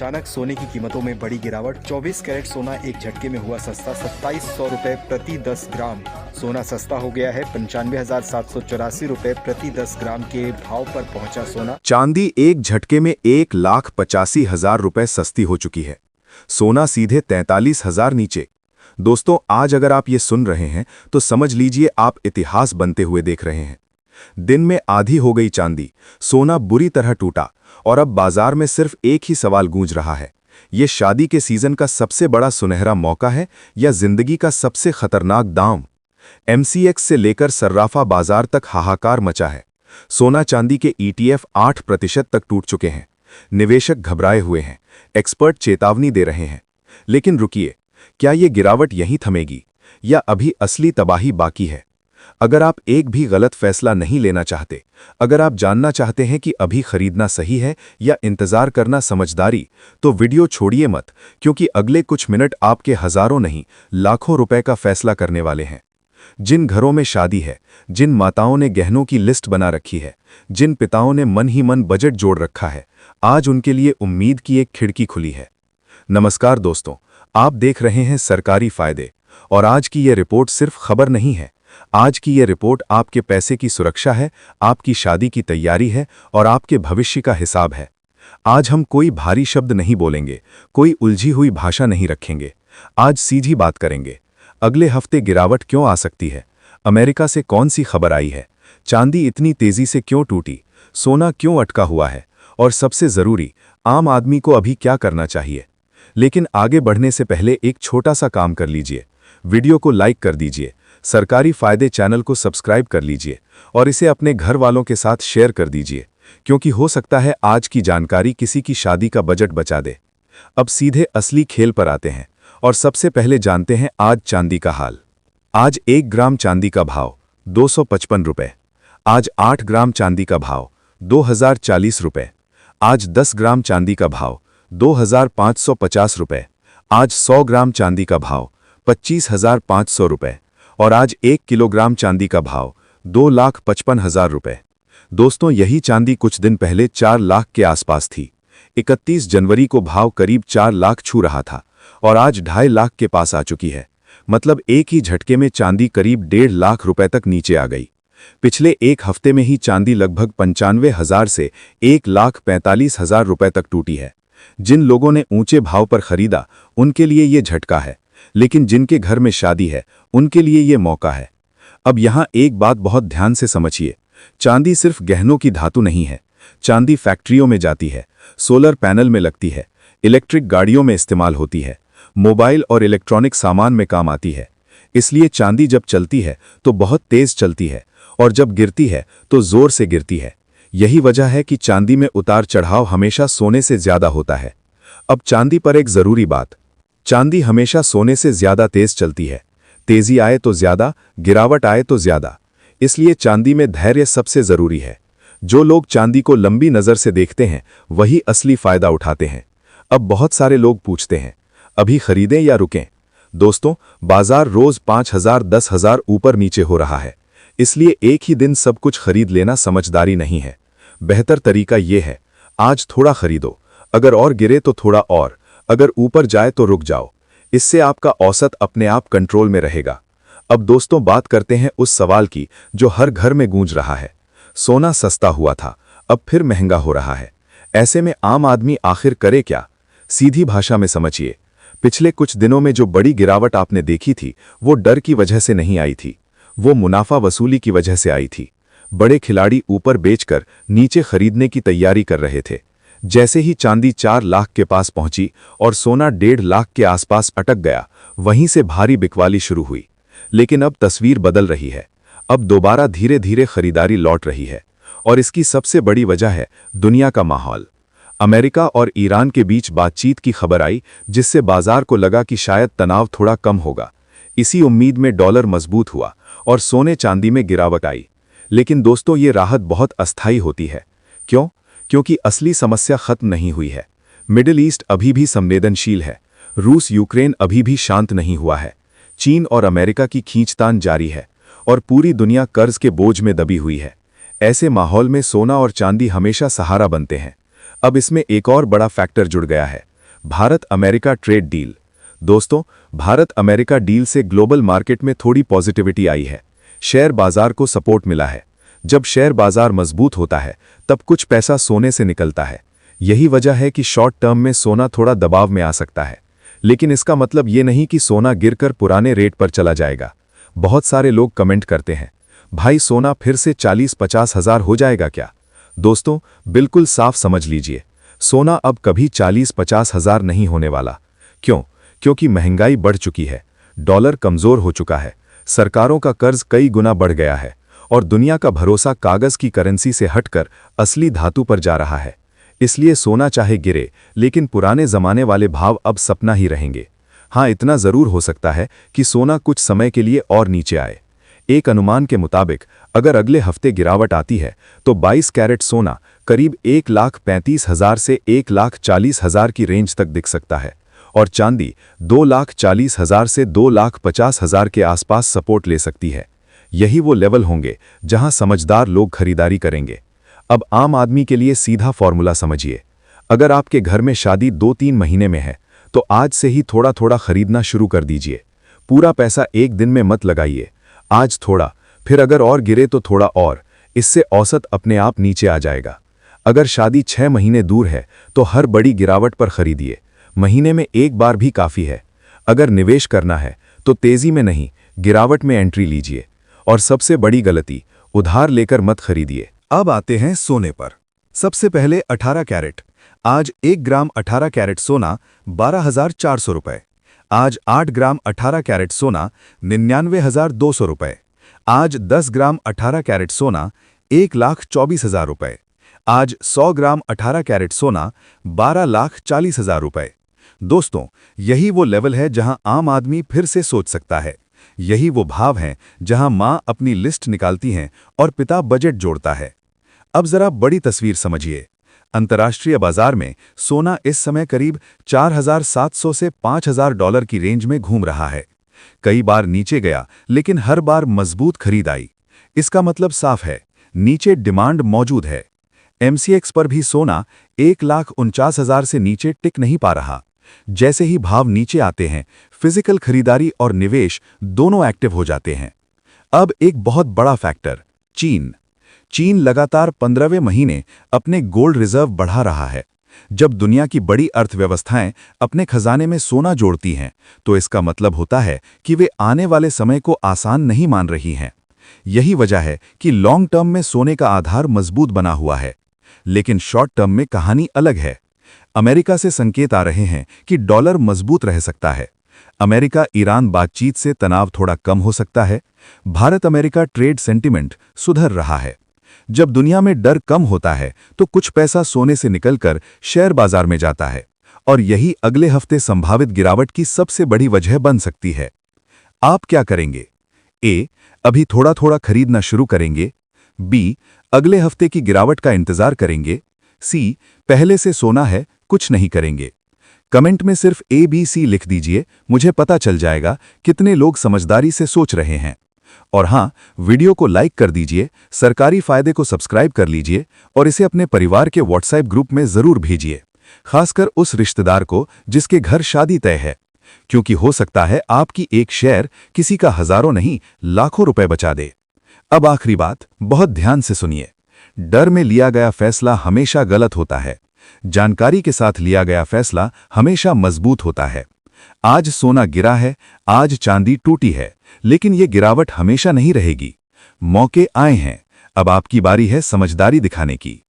अचानक सोने की कीमतों में बड़ी गिरावट। 24 कैरेट सोना एक झटके में हुआ सस्ता। 2700 रुपए प्रति 10 ग्राम सोना सस्ता हो गया है। 95,784 रुपए प्रति 10 ग्राम के भाव पर पहुंचा सोना। चांदी एक झटके में 1,85,000 रुपए सस्ती हो चुकी है। सोना सीधे 43,000 नीचे। दोस्तों, आज अगर आप ये सुन रहे हैं तो समझ लीजिए आप इतिहास बनते हुए देख रहे हैं। दिन में आधी हो गई चांदी, सोना बुरी तरह टूटा और अब बाजार में सिर्फ एक ही सवाल गूंज रहा है, ये शादी के सीजन का सबसे बड़ा सुनहरा मौका है या जिंदगी का सबसे खतरनाक दांव। एमसीएक्स से लेकर सर्राफा बाजार तक हाहाकार मचा है। सोना चांदी के ईटीएफ 8% तक टूट चुके हैं। निवेशक घबराए हुए हैं, एक्सपर्ट चेतावनी दे रहे हैं। लेकिन रुकिए, क्या ये गिरावट यहीं थमेगी या अभी असली तबाही बाकी है? अगर आप एक भी गलत फैसला नहीं लेना चाहते, अगर आप जानना चाहते हैं कि अभी खरीदना सही है या इंतजार करना समझदारी, तो वीडियो छोड़िए मत, क्योंकि अगले कुछ मिनट आपके हजारों नहीं लाखों रुपए का फैसला करने वाले हैं। जिन घरों में शादी है, जिन माताओं ने गहनों की लिस्ट बना रखी है, जिन पिताओं ने मन ही मन बजट जोड़ रखा है, आज उनके लिए उम्मीद की एक खिड़की खुली है। नमस्कार दोस्तों, आप देख रहे हैं सरकारी फायदे, और आज की यह रिपोर्ट सिर्फ खबर नहीं है। आज की यह रिपोर्ट आपके पैसे की सुरक्षा है, आपकी शादी की तैयारी है और आपके भविष्य का हिसाब है। आज हम कोई भारी शब्द नहीं बोलेंगे, कोई उलझी हुई भाषा नहीं रखेंगे। आज सीधी बात करेंगे। अगले हफ्ते गिरावट क्यों आ सकती है? अमेरिका से कौन सी खबर आई है? चांदी इतनी तेजी से क्यों टूटी? सोना क्यों अटका हुआ है? और सबसे जरूरी, आम आदमी को अभी क्या करना चाहिए? लेकिन आगे बढ़ने से पहले एक छोटा सा काम कर लीजिए। वीडियो को लाइक कर दीजिए, सरकारी फायदे चैनल को सब्सक्राइब कर लीजिए और इसे अपने घर वालों के साथ शेयर कर दीजिए, क्योंकि हो सकता है आज की जानकारी किसी की शादी का बजट बचा दे। अब सीधे असली खेल पर आते हैं और सबसे पहले जानते हैं आज चांदी का हाल। आज 1 ग्राम चांदी का भाव 255 रुपए। आज 8 ग्राम चांदी का भाव 2,040 रुपए। आज 10 ग्राम चांदी का भाव 2,550 रुपए। आज 100 ग्राम चांदी का भाव 25,500 रुपए और आज 1 किलोग्राम चांदी का भाव 2,55,000 रुपए। दोस्तों, यही चांदी कुछ दिन पहले 4 लाख के आसपास थी। 31 जनवरी को भाव करीब 4 लाख छू रहा था और आज 2.5 लाख के पास आ चुकी है। मतलब एक ही झटके में चांदी करीब 1.5 लाख रुपए तक नीचे आ गई। पिछले एक हफ्ते में ही चांदी लगभग 95,000 से 1,45,000 रुपए तक टूटी है। जिन लोगों ने ऊंचे भाव पर खरीदा उनके लिए ये झटका है, लेकिन जिनके घर में शादी है उनके लिए ये मौका है। अब यहां एक बात बहुत ध्यान से समझिए, चांदी सिर्फ गहनों की धातु नहीं है। चांदी फैक्ट्रियों में जाती है, सोलर पैनल में लगती है, इलेक्ट्रिक गाड़ियों में इस्तेमाल होती है, मोबाइल और इलेक्ट्रॉनिक सामान में काम आती है। इसलिए चांदी जब चलती है तो बहुत तेज चलती है और जब गिरती है तो जोर से गिरती है। यही वजह है कि चांदी में उतार चढ़ाव हमेशा सोने से ज्यादा होता है। अब चांदी पर एक जरूरी बात, चांदी हमेशा सोने से ज्यादा तेज चलती है। तेजी आए तो ज्यादा, गिरावट आए तो ज्यादा। इसलिए चांदी में धैर्य सबसे जरूरी है। जो लोग चांदी को लंबी नजर से देखते हैं वही असली फायदा उठाते हैं। अब बहुत सारे लोग पूछते हैं, अभी खरीदें या रुकें? दोस्तों, बाजार रोज 5,000 10,000 ऊपर नीचे हो रहा है, इसलिए एक ही दिन सब कुछ खरीद लेना समझदारी नहीं है। बेहतर तरीका यह है, आज थोड़ा खरीदो, अगर और गिरे तो थोड़ा और, अगर ऊपर जाए तो रुक जाओ। इससे आपका औसत अपने आप कंट्रोल में रहेगा। अब दोस्तों, बात करते हैं उस सवाल की जो हर घर में गूंज रहा है। सोना सस्ता हुआ था, अब फिर महंगा हो रहा है। ऐसे में आम आदमी आखिर करे क्या? सीधी भाषा में समझिए, पिछले कुछ दिनों में जो बड़ी गिरावट आपने देखी थी वो डर की वजह से नहीं आई थी, वो मुनाफा वसूली की वजह से आई थी। बड़े खिलाड़ी ऊपर बेचकर नीचे खरीदने की तैयारी कर रहे थे। जैसे ही चांदी 4 लाख के पास पहुंची और सोना 1.5 लाख के आसपास अटक गया, वहीं से भारी बिकवाली शुरू हुई। लेकिन अब तस्वीर बदल रही है। अब दोबारा धीरे धीरे खरीदारी लौट रही है और इसकी सबसे बड़ी वजह है दुनिया का माहौल। अमेरिका और ईरान के बीच बातचीत की खबर आई, जिससे बाजार को लगा कि शायद तनाव थोड़ा कम होगा। इसी उम्मीद में डॉलर मजबूत हुआ और सोने चांदी में गिरावट आई। लेकिन दोस्तों, ये राहत बहुत अस्थायी होती है। क्यों? क्योंकि असली समस्या खत्म नहीं हुई है। मिडिल ईस्ट अभी भी संवेदनशील है। रूस यूक्रेन अभी भी शांत नहीं हुआ है। चीन और अमेरिका की खींचतान जारी है और पूरी दुनिया कर्ज के बोझ में दबी हुई है। ऐसे माहौल में सोना और चांदी हमेशा सहारा बनते हैं। अब इसमें एक और बड़ा फैक्टर जुड़ गया है, भारत अमेरिका ट्रेड डील। दोस्तों, भारत अमेरिका डील से ग्लोबल मार्केट में थोड़ी पॉजिटिविटी आई है। शेयर बाजार को सपोर्ट मिला है। जब शेयर बाजार मजबूत होता है तब कुछ पैसा सोने से निकलता है। यही वजह है कि शॉर्ट टर्म में सोना थोड़ा दबाव में आ सकता है, लेकिन इसका मतलब ये नहीं कि सोना गिरकर पुराने रेट पर चला जाएगा। बहुत सारे लोग कमेंट करते हैं, भाई सोना फिर से 40-50 हज़ार हो जाएगा क्या? दोस्तों, बिल्कुल साफ समझ लीजिए, सोना अब कभी 40-50 हज़ार नहीं होने वाला। क्यों? क्योंकि महंगाई बढ़ चुकी है, डॉलर कमजोर हो चुका है, सरकारों का कर्ज कई गुना बढ़ गया है और दुनिया का भरोसा कागज की करेंसी से हटकर असली धातु पर जा रहा है। इसलिए सोना चाहे गिरे, लेकिन पुराने जमाने वाले भाव अब सपना ही रहेंगे। हाँ, इतना जरूर हो सकता है कि सोना कुछ समय के लिए और नीचे आए। एक अनुमान के मुताबिक अगर अगले हफ्ते गिरावट आती है तो 22 कैरेट सोना करीब 1,35,000 से 1,40,000 की रेंज तक दिख सकता है और चांदी 2,40,000 से 2,50,000 के आसपास सपोर्ट ले सकती है। यही वो लेवल होंगे जहां समझदार लोग खरीदारी करेंगे। अब आम आदमी के लिए सीधा फॉर्मूला समझिए। अगर आपके घर में शादी 2-3 महीने में है तो आज से ही थोड़ा थोड़ा खरीदना शुरू कर दीजिए। पूरा पैसा एक दिन में मत लगाइए। आज थोड़ा, फिर अगर और गिरे तो थोड़ा और। इससे औसत अपने आप नीचे आ जाएगा। अगर शादी 6 महीने दूर है तो हर बड़ी गिरावट पर खरीदिए। महीने में एक बार भी काफी है। अगर निवेश करना है तो तेजी में नहीं, गिरावट में एंट्री लीजिए। और सबसे बड़ी गलती, उधार लेकर मत खरीदिए। अब आते हैं सोने पर। सबसे पहले 18 कैरेट। आज 1 ग्राम 18 कैरेट सोना 12,400 रुपए। आज 8 ग्राम 18 कैरेट सोना 99,200 रुपए। आज 10 ग्राम 18 कैरेट सोना 1,24,000 रुपए। आज 100 ग्राम 18 कैरेट सोना 12,40,000 रुपए। दोस्तों, यही वो लेवल है जहां आम आदमी फिर से सोच सकता है। यही वो भाव हैं जहां मां अपनी लिस्ट निकालती हैं और पिता बजट जोड़ता है। अब जरा बड़ी तस्वीर समझिए। अंतर्राष्ट्रीय बाजार में सोना इस समय करीब 4,700 से 5,000 डॉलर की रेंज में घूम रहा है। कई बार नीचे गया, लेकिन हर बार मजबूत खरीद आई। इसका मतलब साफ है, नीचे डिमांड मौजूद है। MCX पर भी सोना 1,49,000 से नीचे टिक नहीं पा रहा। जैसे ही भाव नीचे आते हैं, फिजिकल खरीदारी और निवेश दोनों एक्टिव हो जाते हैं। अब एक बहुत बड़ा फैक्टर, चीन लगातार 15वें महीने अपने गोल्ड रिजर्व बढ़ा रहा है। जब दुनिया की बड़ी अर्थव्यवस्थाएं अपने खजाने में सोना जोड़ती हैं, तो इसका मतलब होता है कि वे आने वाले समय को आसान नहीं मान रही हैं। यही वजह है कि लॉन्ग टर्म में सोने का आधार मजबूत बना हुआ है, लेकिन शॉर्ट टर्म में कहानी अलग है। अमेरिका से संकेत आ रहे हैं कि डॉलर मजबूत रह सकता है। अमेरिका ईरान बातचीत से तनाव थोड़ा कम हो सकता है। भारत अमेरिका ट्रेड सेंटिमेंट सुधर रहा है। जब दुनिया में डर कम होता है तो कुछ पैसा सोने से निकलकर शेयर बाजार में जाता है, और यही अगले हफ्ते संभावित गिरावट की सबसे बड़ी वजह बन सकती है। आप क्या करेंगे? ए, अभी थोड़ा थोड़ा खरीदना शुरू करेंगे। बी, अगले हफ्ते की गिरावट का इंतजार करेंगे। सी, पहले से सोना है, कुछ नहीं करेंगे। कमेंट में सिर्फ ABC लिख दीजिए, मुझे पता चल जाएगा कितने लोग समझदारी से सोच रहे हैं। और हाँ, वीडियो को लाइक कर दीजिए, सरकारी फायदे को सब्सक्राइब कर लीजिए और इसे अपने परिवार के WhatsApp ग्रुप में जरूर भेजिए, खासकर उस रिश्तेदार को जिसके घर शादी तय है, क्योंकि हो सकता है आपकी एक शेयर किसी का हजारों नहीं लाखों रुपए बचा दे। अब आखिरी बात, बहुत ध्यान से सुनिए। डर में लिया गया फैसला हमेशा गलत होता है। जानकारी के साथ लिया गया फैसला हमेशा मजबूत होता है। आज सोना गिरा है, आज चांदी टूटी है, लेकिन ये गिरावट हमेशा नहीं रहेगी। मौके आए हैं, अब आपकी बारी है समझदारी दिखाने की।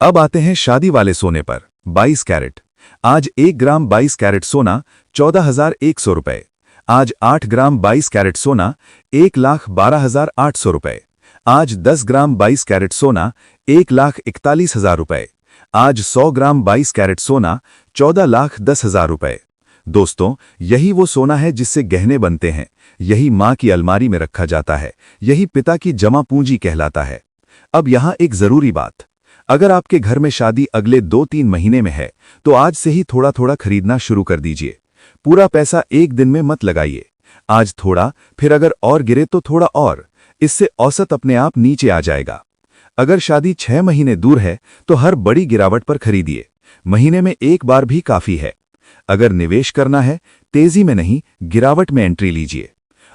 अब आते हैं शादी वाले सोने पर। 22 कैरेट। आज 1 ग्राम 22 कैरेट सोना 14,100 रुपए। आज 8 ग्राम 22 कैरेट सोना 1,12,800 रुपए। आज 10 ग्राम 22 कैरेट सोना 1,41,000 रुपए। आज 100 ग्राम 22 कैरेट सोना 14,10,000 रुपए। दोस्तों, यही वो सोना है जिससे गहने बनते हैं। यही मां की अलमारी में रखा जाता है। यही पिता की जमा पूंजी कहलाता है। अब यहां एक जरूरी बात, अगर आपके घर में शादी अगले 2-3 महीने में है तो आज से ही थोड़ा थोड़ा खरीदना शुरू कर दीजिए। पूरा पैसा एक दिन में मत लगाइए। आज थोड़ा, फिर अगर और गिरे तो थोड़ा और। इससे औसत अपने आप नीचे आ जाएगा। अगर शादी 6 महीने दूर है तो हर बड़ी गिरावट पर खरीदिए। महीने में एक बार भी काफी है। अगर निवेश करना है, तेजी में नहीं, गिरावट में एंट्री लीजिए।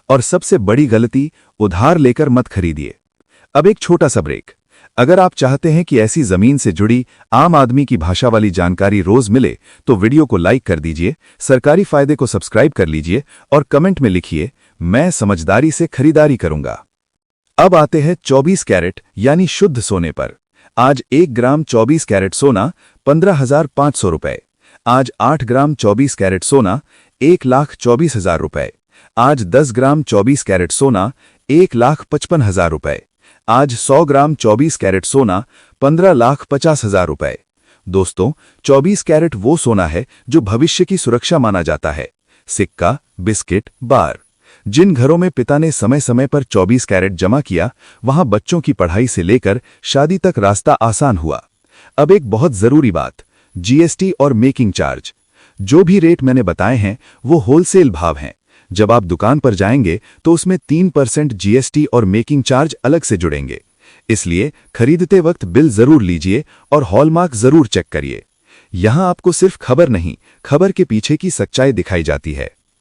और सबसे बड़ी गलती, उधार लेकर मत खरीदिए। अब एक छोटा सा ब्रेक। अगर आप चाहते हैं कि ऐसी जमीन से जुड़ी आम आदमी की भाषा वाली जानकारी रोज मिले, तो वीडियो को लाइक कर दीजिए, सरकारी फायदे को सब्सक्राइब कर लीजिए और कमेंट में लिखिए, मैं समझदारी से खरीदारी करूंगा। अब आते हैं 24 कैरेट यानी शुद्ध सोने पर। आज 1 ग्राम 24 कैरेट सोना 15,500 रुपए। आज 8 ग्राम 24 कैरेट सोना 1,24,000 रुपए। आज 10 ग्राम 24 कैरेट सोना 1,55,000 रुपए। आज 100 ग्राम 24 कैरेट सोना 15,50,000 रुपए। दोस्तों, 24 कैरेट वो सोना है जो भविष्य की सुरक्षा माना जाता है। सिक्का, बिस्किट, बार। जिन घरों में पिता ने समय समय पर 24 कैरेट जमा किया, वहां बच्चों की पढ़ाई से लेकर शादी तक रास्ता आसान हुआ। अब एक बहुत जरूरी बात, जीएसटी और मेकिंग चार्ज। जो भी रेट मैंने बताए हैं वो होलसेल भाव हैं। जब आप दुकान पर जाएंगे तो उसमें 3% जीएसटी और मेकिंग चार्ज अलग से जुड़ेंगे। इसलिए खरीदते वक्त बिल जरूर लीजिए और हॉलमार्क जरूर चेक करिए। यहां आपको सिर्फ खबर नहीं, खबर के पीछे की सच्चाई दिखाई जाती है।